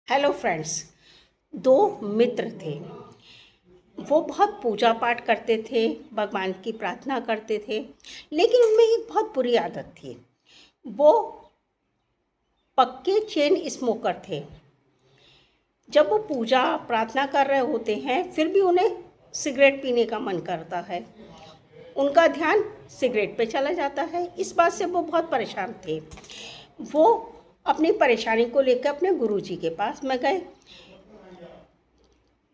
Hello friends. दो मित्र थे। वो बहुत पूजा पाठ करते थे, भगवान की प्रार्थना करते थे, लेकिन उनमें एक बहुत बुरी आदत थी। वो पक्के चेन स्मोकर थे। जब वो पूजा प्रार्थना कर रहे होते हैं फिर भी उन्हें सिगरेट पीने का मन करता है। उनका ध्यान सिगरेट पे चला जाता है। इस बात से वो बहुत परेशान थे। वो अपनी परेशानी को लेकर अपने गुरुजी के पास में गए।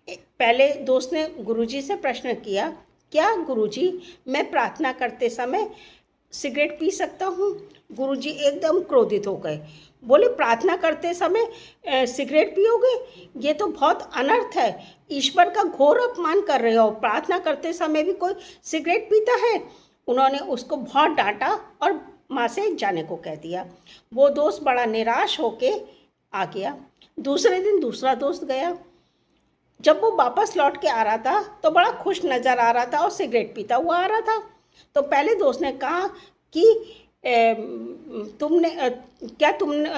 पहले दोस्त ने गुरुजी से प्रश्न किया, क्या गुरुजी मैं प्रार्थना करते समय सिगरेट पी सकता हूँ? गुरुजी एकदम क्रोधित हो गए। बोले, प्रार्थना करते समय सिगरेट पियोगे? ये तो बहुत अनर्थ है। ईश्वर का घोर अपमान कर रहे हो। प्रार्थना करते समय भी कोई सिगरेट पीता है? उन्होंने उसको बहुत डांटा और माँ से जाने को कह दिया। वो दोस्त बड़ा निराश होके आ गया। दूसरे दिन दूसरा दोस्त गया। जब वो वापस लौट के आ रहा था तो बड़ा खुश नज़र आ रहा था और सिगरेट पीता हुआ आ रहा था। तो पहले दोस्त ने कहा कि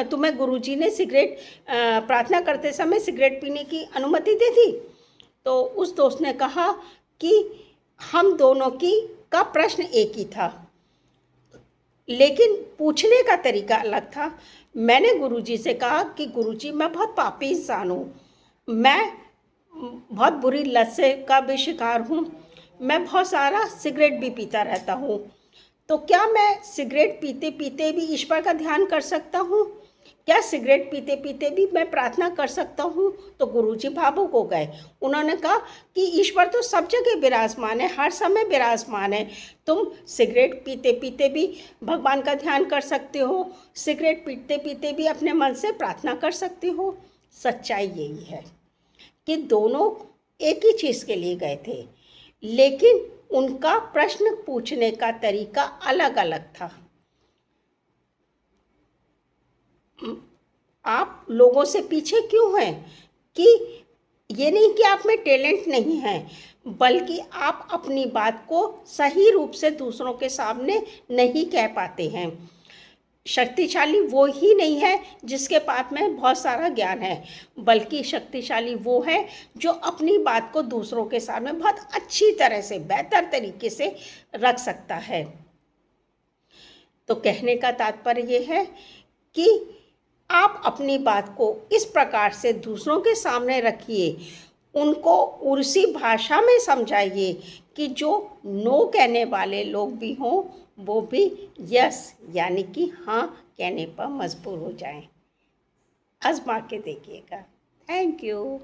तुम्हें गुरुजी ने सिगरेट प्रार्थना करते समय सिगरेट पीने की अनुमति दी थी? तो उस दोस्त ने कहा कि हम दोनों का प्रश्न एक ही था, लेकिन पूछने का तरीका अलग था। मैंने गुरुजी से कहा कि गुरुजी मैं बहुत पापी इंसान हूँ, मैं बहुत बुरी लत से का भी शिकार हूँ, मैं बहुत सारा सिगरेट भी पीता रहता हूँ। तो क्या मैं सिगरेट पीते पीते भी ईश्वर का ध्यान कर सकता हूँ? क्या सिगरेट पीते पीते भी मैं प्रार्थना कर सकता हूँ? तो गुरुजी भावुक हो गए। उन्होंने कहा कि ईश्वर तो सब जगह विराजमान है, हर समय विराजमान है। तुम सिगरेट पीते पीते भी भगवान का ध्यान कर सकते हो, सिगरेट पीते पीते भी अपने मन से प्रार्थना कर सकते हो। सच्चाई यही है कि दोनों एक ही चीज़ के लिए गए थे, लेकिन उनका प्रश्न पूछने का तरीका अलग अलग था। आप लोगों से पीछे क्यों हैं? कि ये नहीं कि आप में टैलेंट नहीं है, बल्कि आप अपनी बात को सही रूप से दूसरों के सामने नहीं कह पाते हैं। शक्तिशाली वो ही नहीं है जिसके पास में बहुत सारा ज्ञान है, बल्कि शक्तिशाली वो है जो अपनी बात को दूसरों के सामने बहुत अच्छी तरह से, बेहतर तरीके से रख सकता है। तो कहने का तात्पर्य ये है कि आप अपनी बात को इस प्रकार से दूसरों के सामने रखिए, उनको उसी भाषा में समझाइए कि जो नो कहने वाले लोग भी हों वो भी यस यानी कि हाँ कहने पर मजबूर हो जाएं। आजमा के देखिएगा। Thank you.